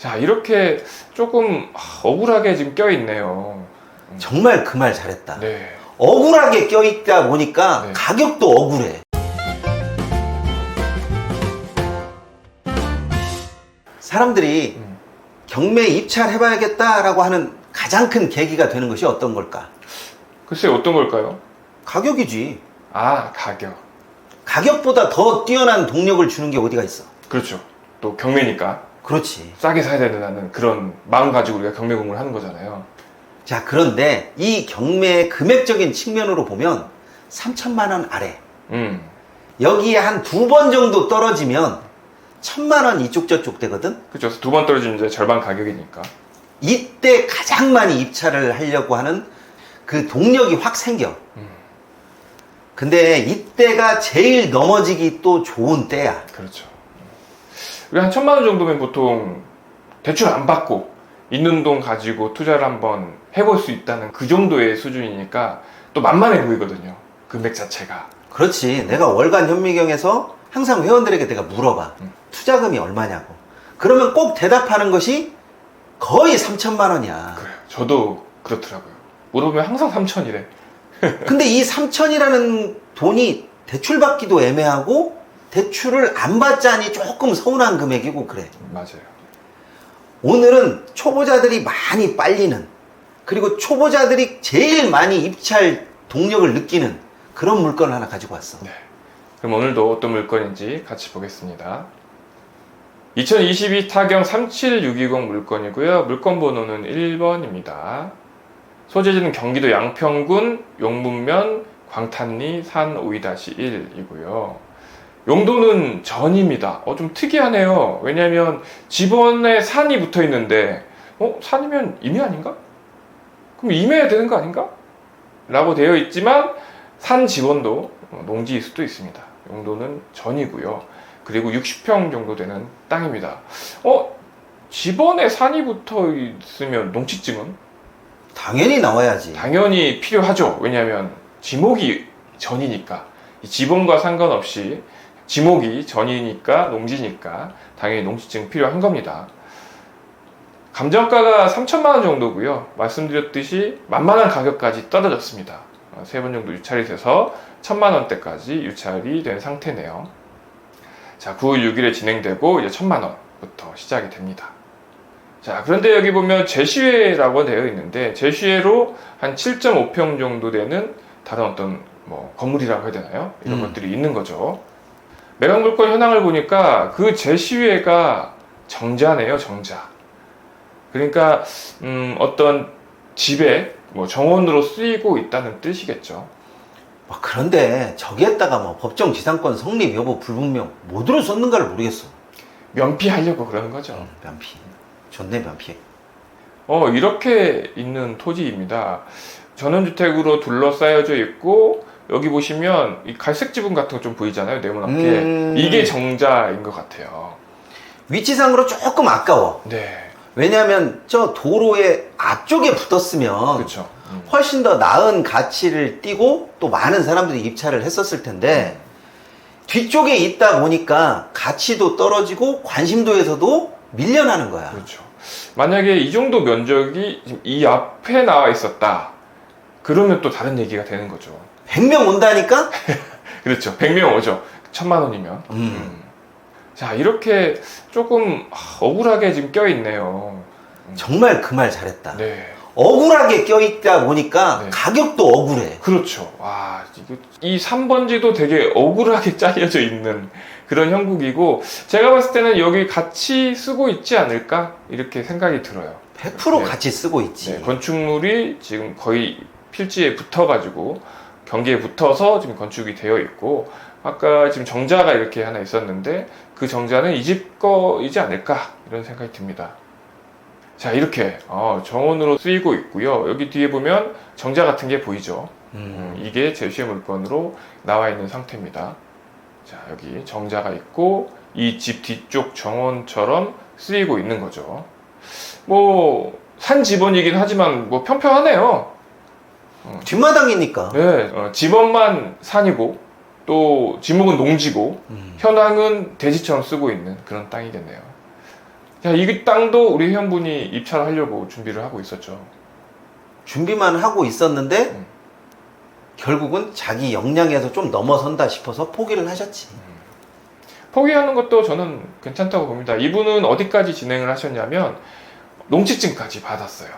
자, 이렇게 조금 억울하게 지금 껴있네요. 정말 그 말 잘했다. 네. 억울하게 껴있다 보니까 네. 가격도 억울해. 사람들이 경매에 입찰해봐야겠다라고 하는 가장 큰 계기가 되는 것이 어떤 걸까? 글쎄, 어떤 걸까요? 가격이지. 아, 가격. 가격보다 더 뛰어난 동력을 주는 게 어디가 있어? 그렇죠. 또 경매니까 그렇지. 싸게 사야 된다는 그런 마음 가지고 우리가 경매 공부를 하는 거잖아요. 자, 그런데 이 경매의 금액적인 측면으로 보면 3천만 원 아래. 여기에 한 2번 정도 떨어지면 1,000만 원 이쪽 저쪽 되거든? 그렇죠. 두 번 떨어지면 이제 절반 가격이니까. 이때 가장 많이 입찰을 하려고 하는 그 동력이 확 생겨. 근데 이때가 제일 넘어지기 또 좋은 때야. 그렇죠. 우리 한 1,000만 원 정도면 보통 대출 안 받고 있는 돈 가지고 투자를 한번 해볼 수 있다는 그 정도의 수준이니까 또 만만해 보이거든요. 금액 자체가. 그렇지. 내가 월간 현미경에서 항상 회원들에게 내가 물어봐. 투자금이 얼마냐고. 그러면 꼭 대답하는 것이 거의 3천만 원이야. 그래요. 저도 그렇더라고요. 물어보면 항상 3천이래. 근데 이 3천이라는 돈이 대출받기도 애매하고 대출을 안 받자니 조금 서운한 금액이고 그래. 맞아요. 오늘은 초보자들이 많이 빨리는, 그리고 초보자들이 제일 많이 입찰 동력을 느끼는 그런 물건을 하나 가지고 왔어. 네. 그럼 오늘도 어떤 물건인지 같이 보겠습니다. 2022 타경 37620 물건이고요. 물건 번호는 1번입니다. 소재지는 경기도 양평군 용문면 광탄리 산 52-1이고요. 용도는 전입니다. 좀 특이하네요. 왜냐하면 집원에 산이 붙어 있는데 산이면 임야 아닌가? 그럼 임해야 되는 거 아닌가? 라고 되어 있지만 산 집원도 농지일 수도 있습니다. 용도는 전이고요. 그리고 60평 정도 되는 땅입니다. 집원에 산이 붙어 있으면 농지증은? 당연히 나와야지. 당연히 필요하죠. 왜냐하면 지목이 전이니까. 이 집원과 상관없이 지목이 전이니까, 농지니까 당연히 농지증 필요한 겁니다. 감정가가 3천만 원 정도고요. 말씀드렸듯이 만만한 가격까지 떨어졌습니다. 3번 정도 유찰이 돼서 1,000만 원대까지 유찰이 된 상태네요. 자, 9월 6일에 진행되고 이제 1,000만 원부터 시작이 됩니다. 자, 그런데 여기 보면 제시회라고 되어 있는데 제시회로 한 7.5평 정도 되는 다른 어떤 건물이라고 해야 되나요? 이런 것들이 있는 거죠. 매각 물건 현황을 보니까 그 제시회가 정자네요, 정자. 그러니까 어떤 집에 정원으로 쓰이고 있다는 뜻이겠죠. 그런데 저기에다가 법정 지상권 성립 여부 불분명 뭐들어 썼는가를 모르겠어. 면피하려고 그러는 거죠. 면피. 좋네, 면피. 이렇게 있는 토지입니다. 전원주택으로 둘러싸여져 있고 여기 보시면 이 갈색 지붕 같은 거 좀 보이잖아요, 네모나게. 이게 정자인 것 같아요. 위치상으로 조금 아까워. 네. 왜냐하면 저 도로의 앞쪽에 붙었으면 그렇죠. 훨씬 더 나은 가치를 띠고 또 많은 사람들이 입찰을 했었을 텐데 뒤쪽에 있다 보니까 가치도 떨어지고 관심도에서도 밀려나는 거야. 그렇죠. 만약에 이 정도 면적이 지금 이 앞에 나와 있었다. 그러면 또 다른 얘기가 되는 거죠. 100명 온다니까? 그렇죠. 100명 오죠. 1,000만 원이면. 자, 이렇게 조금 억울하게 지금 껴있네요. 정말 그 말 잘했다. 네. 억울하게 껴있다 보니까 네. 가격도 억울해. 그렇죠. 와, 이 3번지도 되게 억울하게 짜여져 있는 그런 형국이고, 제가 봤을 때는 여기 같이 쓰고 있지 않을까? 이렇게 생각이 들어요. 100% 네. 같이 쓰고 있지. 네, 건축물이 지금 거의 필지에 붙어가지고, 경계에 붙어서 지금 건축이 되어 있고, 아까 지금 정자가 이렇게 하나 있었는데, 그 정자는 이 집 거이지 않을까? 이런 생각이 듭니다. 자, 이렇게 정원으로 쓰이고 있고요. 여기 뒤에 보면 정자 같은 게 보이죠. 이게 제시의 물건으로 나와 있는 상태입니다. 자, 여기 정자가 있고 이 집 뒤쪽 정원처럼 쓰이고 있는 거죠. 산 집원이긴 하지만 평평하네요. 뒷마당이니까. 네, 집원만 산이고 또 지목은 농지고 현황은 대지처럼 쓰고 있는 그런 땅이겠네요. 자, 이 땅도 우리 회원분이 입찰하려고 준비를 하고 있었죠. 준비만 하고 있었는데 음. 결국은 자기 역량에서 좀 넘어선다 싶어서 포기를 하셨지. 포기하는 것도 저는 괜찮다고 봅니다. 이분은 어디까지 진행을 하셨냐면 농지증까지 받았어요.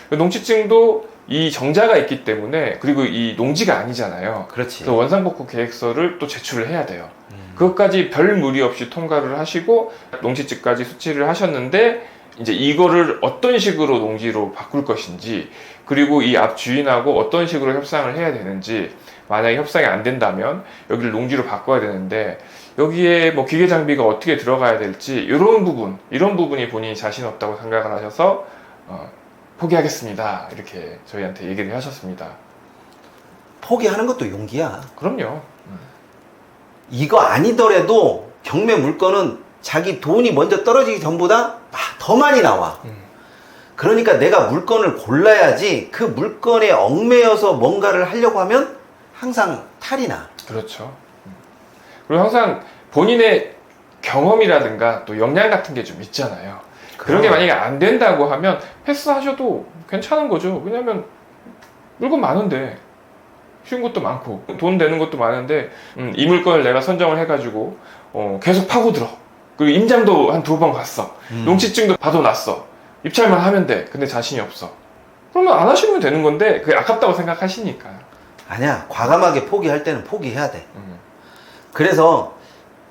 그 농지증도 이 정자가 있기 때문에, 그리고 이 농지가 아니잖아요. 그렇지. 그래서 원상복구 계획서를 또 제출을 해야 돼요. 그것까지 별 무리 없이 통과를 하시고 농지증까지 수치를 하셨는데, 이제 이거를 어떤 식으로 농지로 바꿀 것인지, 그리고 이 앞 주인하고 어떤 식으로 협상을 해야 되는지, 만약에 협상이 안 된다면 여기를 농지로 바꿔야 되는데 여기에 뭐 기계 장비가 어떻게 들어가야 될지, 이런 부분이 본인이 자신 없다고 생각을 하셔서 포기하겠습니다, 이렇게 저희한테 얘기를 하셨습니다. 포기하는 것도 용기야. 그럼요. 이거 아니더라도 경매 물건은 자기 돈이 먼저 떨어지기 전보다 더 많이 나와. 그러니까 내가 물건을 골라야지, 그 물건에 얽매여서 뭔가를 하려고 하면 항상 탈이 나. 그렇죠. 그리고 항상 본인의 경험이라든가 또 역량 같은 게 좀 있잖아요. 그런 게 만약에 안 된다고 하면 패스하셔도 괜찮은 거죠. 왜냐면 물건 많은데, 쉬운 것도 많고 돈 되는 것도 많은데, 이 물건을 내가 선정을 해가지고 계속 파고들어. 그리고 임장도 한 2번 갔어. 농지증도 받아놨어. 입찰만 하면 돼. 근데 자신이 없어. 그러면 안 하시면 되는 건데, 그게 아깝다고 생각하시니까. 아니야. 과감하게 포기할 때는 포기해야 돼. 그래서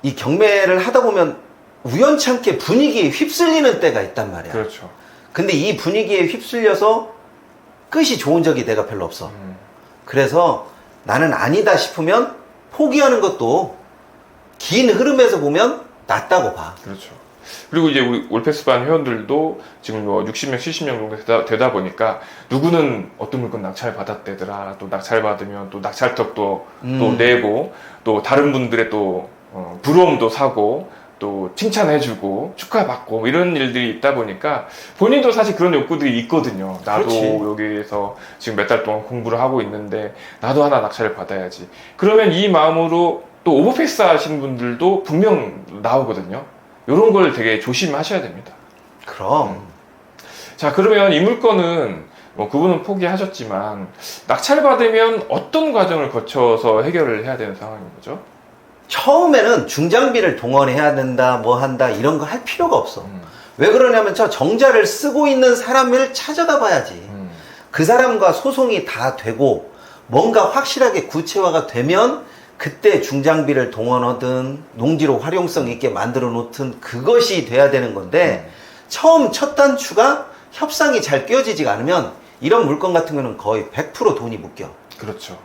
이 경매를 하다 보면 우연찮게 분위기에 휩쓸리는 때가 있단 말이야. 그렇죠. 근데 이 분위기에 휩쓸려서 끝이 좋은 적이 내가 별로 없어. 그래서 나는 아니다 싶으면 포기하는 것도 긴 흐름에서 보면 낫다고 봐. 그렇죠. 그리고 이제 우리 올패스반 회원들도 지금 뭐 60명, 70명 정도 되다 보니까, 누구는 어떤 물건 낙찰 받았대더라. 또 낙찰 받으면 또 낙찰턱도 또 내고, 또 다른 분들의 또 부러움도 사고, 또 칭찬해주고 축하받고, 뭐 이런 일들이 있다 보니까 본인도 사실 그런 욕구들이 있거든요. 나도 그렇지. 여기에서 지금 몇 달 동안 공부를 하고 있는데 나도 하나 낙찰을 받아야지. 그러면 이 마음으로 또 오버패스 하시는 분들도 분명 나오거든요. 이런 걸 되게 조심하셔야 됩니다. 그럼. 자, 그러면 이 물건은 뭐 그분은 포기하셨지만 낙찰받으면 어떤 과정을 거쳐서 해결을 해야 되는 상황인 거죠? 처음에는 중장비를 동원해야 된다, 뭐 한다, 이런 거 할 필요가 없어. 왜 그러냐면 저 정자를 쓰고 있는 사람을 찾아가 봐야지. 그 사람과 소송이 다 되고 뭔가 확실하게 구체화가 되면 그때 중장비를 동원하든 농지로 활용성 있게 만들어 놓든 그것이 돼야 되는 건데, 처음 첫 단추가 협상이 잘 끼워지지가 않으면 이런 물건 같은 경우는 거의 100% 돈이 묶여. 그렇죠.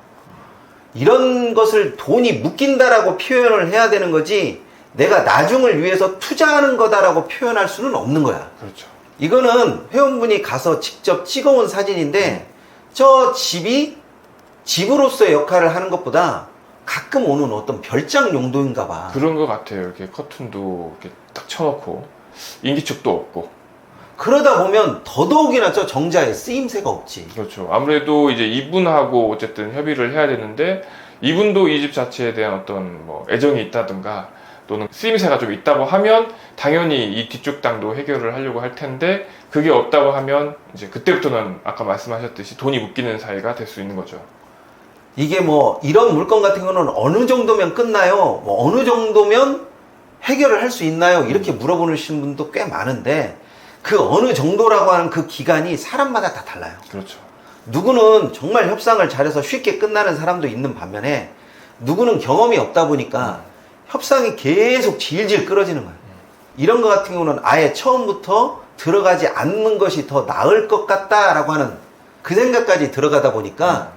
이런 것을 돈이 묶인다라고 표현을 해야 되는 거지, 내가 나중을 위해서 투자하는 거다라고 표현할 수는 없는 거야. 그렇죠. 이거는 회원분이 가서 직접 찍어온 사진인데, 저 집이 집으로서의 역할을 하는 것보다 가끔 오는 어떤 별장 용도인가 봐. 그런 것 같아요. 이렇게 커튼도 이렇게 딱 쳐놓고 인기척도 없고. 그러다 보면 더더욱이나 저 정자에 쓰임새가 없지. 그렇죠. 아무래도 이제 이분하고 어쨌든 협의를 해야 되는데, 이분도 이 집 자체에 대한 어떤 뭐 애정이 있다든가 또는 쓰임새가 좀 있다고 하면 당연히 이 뒤쪽 땅도 해결을 하려고 할 텐데, 그게 없다고 하면 이제 그때부터는 아까 말씀하셨듯이 돈이 묶이는 사이가 될 수 있는 거죠. 이게 뭐 이런 물건 같은 경우는 어느 정도면 끝나요? 뭐 어느 정도면 해결을 할 수 있나요? 이렇게 물어보시는 분도 꽤 많은데, 그 어느 정도라고 하는 그 기간이 사람마다 다 달라요. 그렇죠. 누구는 정말 협상을 잘해서 쉽게 끝나는 사람도 있는 반면에, 누구는 경험이 없다 보니까 협상이 계속 질질 끌어지는 거예요. 이런 거 같은 경우는 아예 처음부터 들어가지 않는 것이 더 나을 것 같다라고 하는 그 생각까지 들어가다 보니까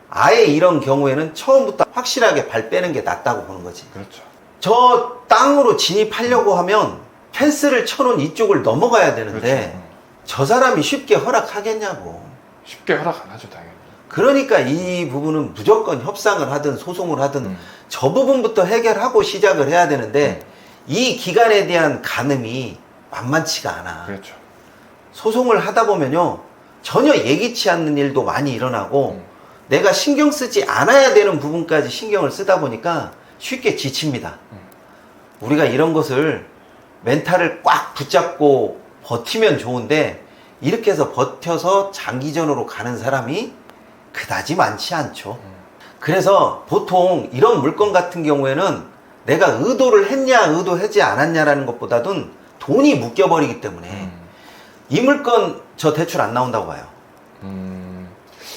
아예 이런 경우에는 처음부터 확실하게 발 빼는 게 낫다고 보는 거지. 그렇죠. 저 땅으로 진입하려고 하면 펜스를 쳐놓은 이쪽을 넘어가야 되는데, 그렇죠. 저 사람이 쉽게 허락하겠냐고. 쉽게 허락 안 하죠, 당연히. 그러니까 이 부분은 무조건 협상을 하든 소송을 하든 저 부분부터 해결하고 시작을 해야 되는데, 이 기간에 대한 가늠이 만만치가 않아. 그렇죠. 소송을 하다 보면요, 전혀 예기치 않는 일도 많이 일어나고 내가 신경 쓰지 않아야 되는 부분까지 신경을 쓰다 보니까 쉽게 지칩니다. 우리가 이런 것을 멘탈을 꽉 붙잡고 버티면 좋은데 이렇게 해서 버텨서 장기전으로 가는 사람이 그다지 많지 않죠. 그래서 보통 이런 물건 같은 경우에는 내가 의도를 했냐 의도하지 않았냐라는 것보다는 돈이 묶여버리기 때문에 이 물건 저 대출 안 나온다고 봐요.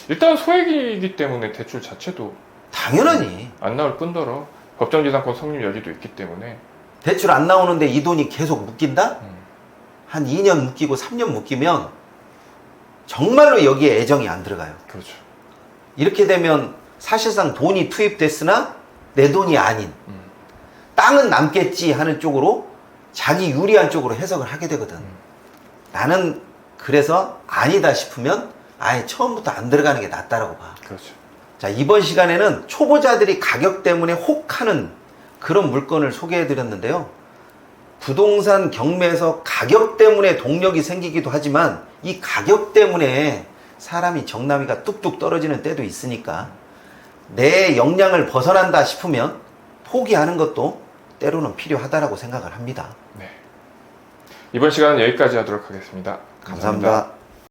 일단 소액이기 때문에 대출 자체도 당연하니 안 나올 뿐더러 법정지상권 성립 여지도 있기 때문에 대출 안 나오는데 이 돈이 계속 묶인다? 한 2년 묶이고 3년 묶이면 정말로 여기에 애정이 안 들어가요. 그렇죠. 이렇게 되면 사실상 돈이 투입됐으나 내 돈이 아닌 땅은 남겠지 하는 쪽으로 자기 유리한 쪽으로 해석을 하게 되거든. 나는 그래서 아니다 싶으면 아예 처음부터 안 들어가는 게 낫다라고 봐. 그렇죠. 자, 이번 시간에는 초보자들이 가격 때문에 혹하는 그런 물건을 소개해 드렸는데요. 부동산 경매에서 가격 때문에 동력이 생기기도 하지만 이 가격 때문에 사람이 정남이가 뚝뚝 떨어지는 때도 있으니까 내 역량을 벗어난다 싶으면 포기하는 것도 때로는 필요하다라고 생각을 합니다. 네. 이번 시간은 여기까지 하도록 하겠습니다. 감사합니다.